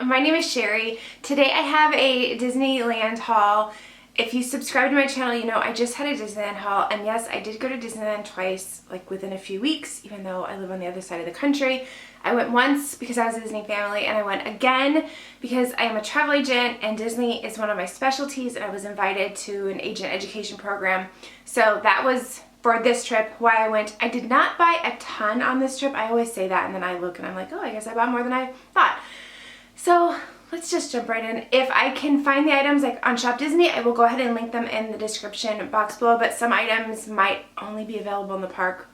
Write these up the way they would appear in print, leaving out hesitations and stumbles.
my name is Sherry. Today I have a Disneyland haul. If you subscribe to my channel, you know I just had a Disneyland haul, and yes, I did go to Disneyland twice, like within a few weeks, even though I live on the other side of the country. I went once because I was a Disney family, and I went again because I am a travel agent and Disney is one of my specialties, and I was invited to an agent education program. So that was for this trip why I went. I did not buy a ton on this trip. I always say that, and then I look and I'm like, oh, I guess I bought more than I thought. So let's just jump right in. If I can find the items like on Shop Disney, I will go ahead and link them in the description box below, but some items might only be available in the park.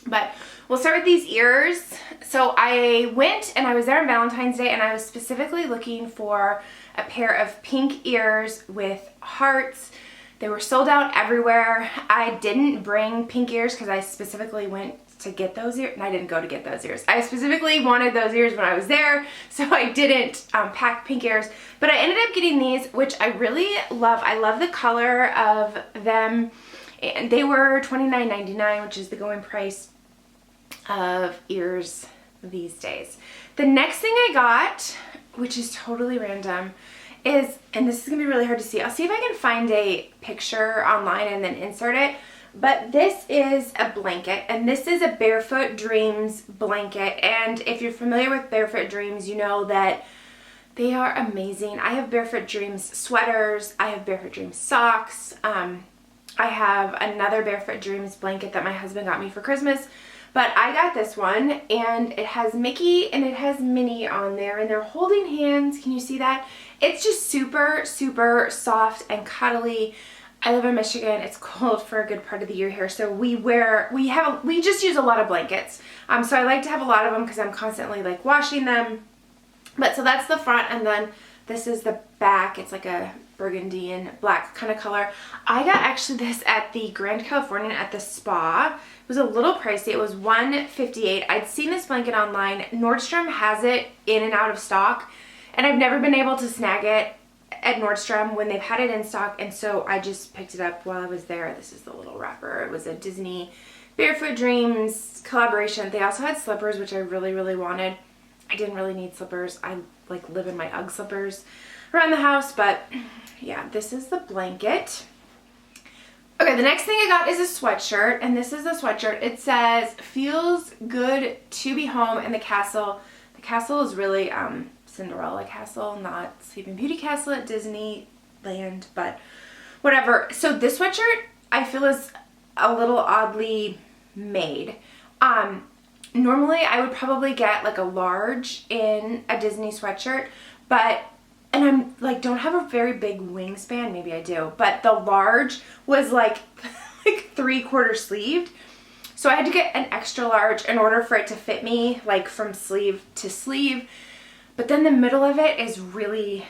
But we'll start with these ears. So I went and I was there on Valentine's Day, and I was specifically looking for a pair of pink ears with hearts. They were sold out everywhere. I didn't bring pink ears because I specifically went to get those ears, and I didn't go to get those ears. I specifically wanted those ears when I was there, so I didn't pack pink ears, but I ended up getting these, which I really love. I love the color of them, and they were $29.99, which is the going price of ears these days. The next thing I got, which is totally random, is, and this is gonna be really hard to see, I'll see if I can find a picture online and then insert it, but this is a blanket, and this is a Barefoot Dreams blanket, and if you're familiar with Barefoot Dreams, you know that they are amazing. I have Barefoot Dreams sweaters, I have Barefoot Dreams socks, I have another Barefoot Dreams blanket that my husband got me for Christmas, but I got this one, and it has Mickey and it has Minnie on there, and they're holding hands. Can you see that? It's just super, super soft and cuddly. I live in Michigan. It's cold for a good part of the year here, so we just use a lot of blankets. So I like to have a lot of them because I'm constantly like washing them. But so that's the front, and then this is the back. It's like a burgundy and black kind of color. I got actually this at the Grand Californian at the spa. It was a little pricey. It was $158. I'd seen this blanket online. Nordstrom has it in and out of stock, and I've never been able to snag it at Nordstrom when they've had it in stock, and so I just picked it up while I was there. This is the little wrapper. It was a Disney Barefoot Dreams collaboration. They also had slippers, which I really, really wanted. I didn't really need slippers. I like live in my UGG slippers around the house, but yeah, this is the blanket. Okay, the next thing I got is a sweatshirt, and this is the sweatshirt. It says, "Feels good to be home in the castle." The castle is really Cinderella Castle, not Sleeping Beauty Castle at Disneyland, but whatever. So this sweatshirt I feel is a little oddly made. Normally I would probably get like a large in a Disney sweatshirt, and I'm like, don't have a very big wingspan, maybe I do, but the large was like 3/4 sleeved. So I had to get an extra large in order for it to fit me like from sleeve to sleeve. But then the middle of it is really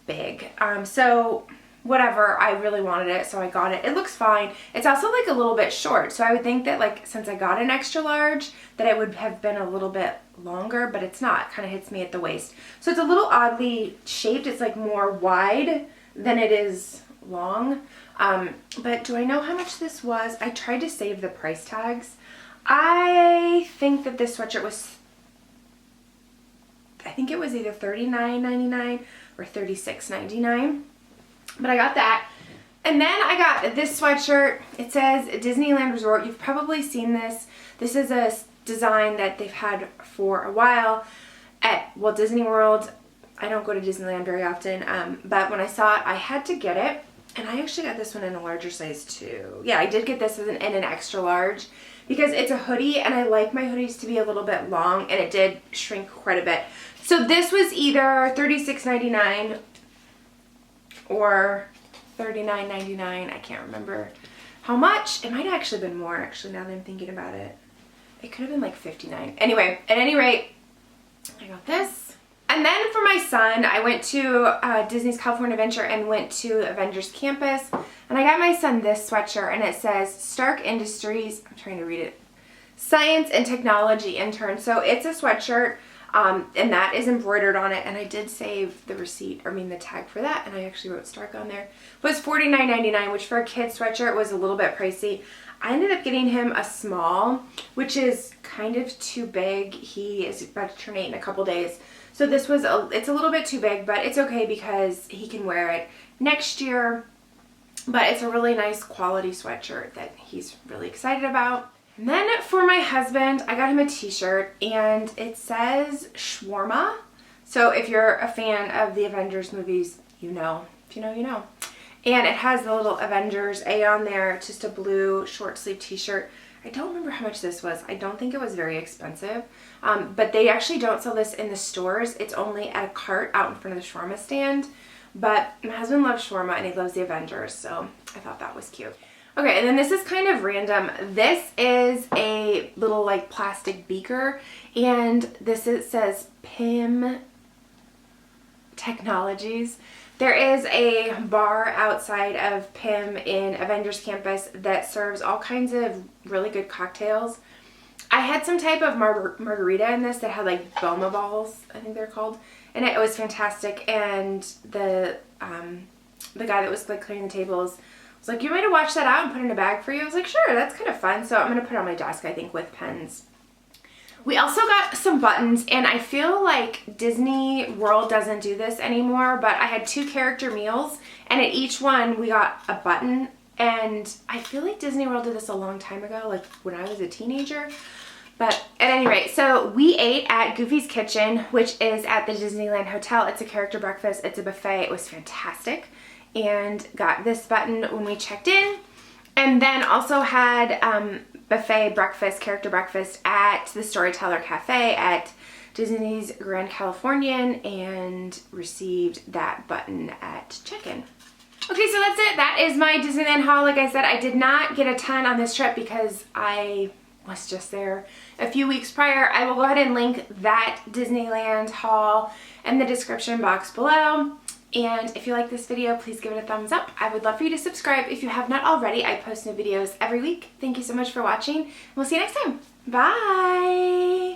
big. So whatever, I really wanted it, so I got it. It looks fine. It's also like a little bit short, so I would think that like since I got an extra large that it would have been a little bit longer, but it's not. It kind of hits me at the waist. So it's a little oddly shaped. It's like more wide than it is long. But do I know how much this was? I tried to save the price tags. I think that this sweatshirt was, I think it was either $39.99 or $36.99, but I got that. And then I got this sweatshirt. It says Disneyland Resort. You've probably seen this. This is a design that they've had for a while at Walt Disney World. I don't go to Disneyland very often, but when I saw it, I had to get it. And I actually got this one in a larger size too. Yeah, I did get this in an extra large because it's a hoodie, and I like my hoodies to be a little bit long, and it did shrink quite a bit. So this was either $36.99 or $39.99. I can't remember how much. It might have actually been more, actually, now that I'm thinking about it. It could have been like $59. Anyway, at any rate, I got this. And then for my son, I went to Disney's California Adventure and went to Avengers Campus. And I got my son this sweatshirt, and it says Stark Industries, I'm trying to read it, Science and Technology Intern. So it's a sweatshirt, and that is embroidered on it. And I did save the receipt, the tag for that, and I actually wrote Stark on there. It was $49.99, which for a kid sweatshirt was a little bit pricey. I ended up getting him a small, which is kind of too big. He is about to turn 8 in a couple days. So this was, it's a little bit too big, but it's okay because he can wear it next year. But it's a really nice quality sweatshirt that he's really excited about. And then for my husband, I got him a t-shirt and it says shawarma. So if you're a fan of the Avengers movies, you know. If you know, you know. And it has the little Avengers A on there. It's just a blue short sleeve t-shirt. I don't remember how much this was. I don't think it was very expensive. But they actually don't sell this in the stores. It's only at a cart out in front of the shawarma stand. But my husband loves shawarma and he loves the Avengers, so I thought that was cute. Okay, and then this is kind of random. This is a little like plastic beaker, and it says PIM Technologies. There is a bar outside of PIM in Avengers Campus that serves all kinds of really good cocktails. I had some type of margarita in this that had like Boma balls, I think they're called, and it was fantastic. And the guy that was like clearing the tables was like, "You want me to wash that out and put it in a bag for you?" I was like, "Sure, that's kind of fun." So I'm gonna put it on my desk, I think, with pens. We also got some buttons, and I feel like Disney World doesn't do this anymore, but I had 2 character meals, and at each one we got a button. And I feel like Disney World did this a long time ago, like when I was a teenager. But at any rate, so we ate at Goofy's Kitchen, which is at the Disneyland Hotel. It's a character breakfast. It's a buffet. It was fantastic. And got this button when we checked in. And then also had buffet breakfast, character breakfast at the Storyteller Cafe at Disney's Grand Californian, and received that button at check-in. Okay, so that's it. That is my Disneyland haul. Like I said, I did not get a ton on this trip because I was just there a few weeks prior. I will go ahead and link that Disneyland haul in the description box below. And if you like this video, please give it a thumbs up. I would love for you to subscribe if you have not already. I post new videos every week. Thank you so much for watching. We'll see you next time. Bye!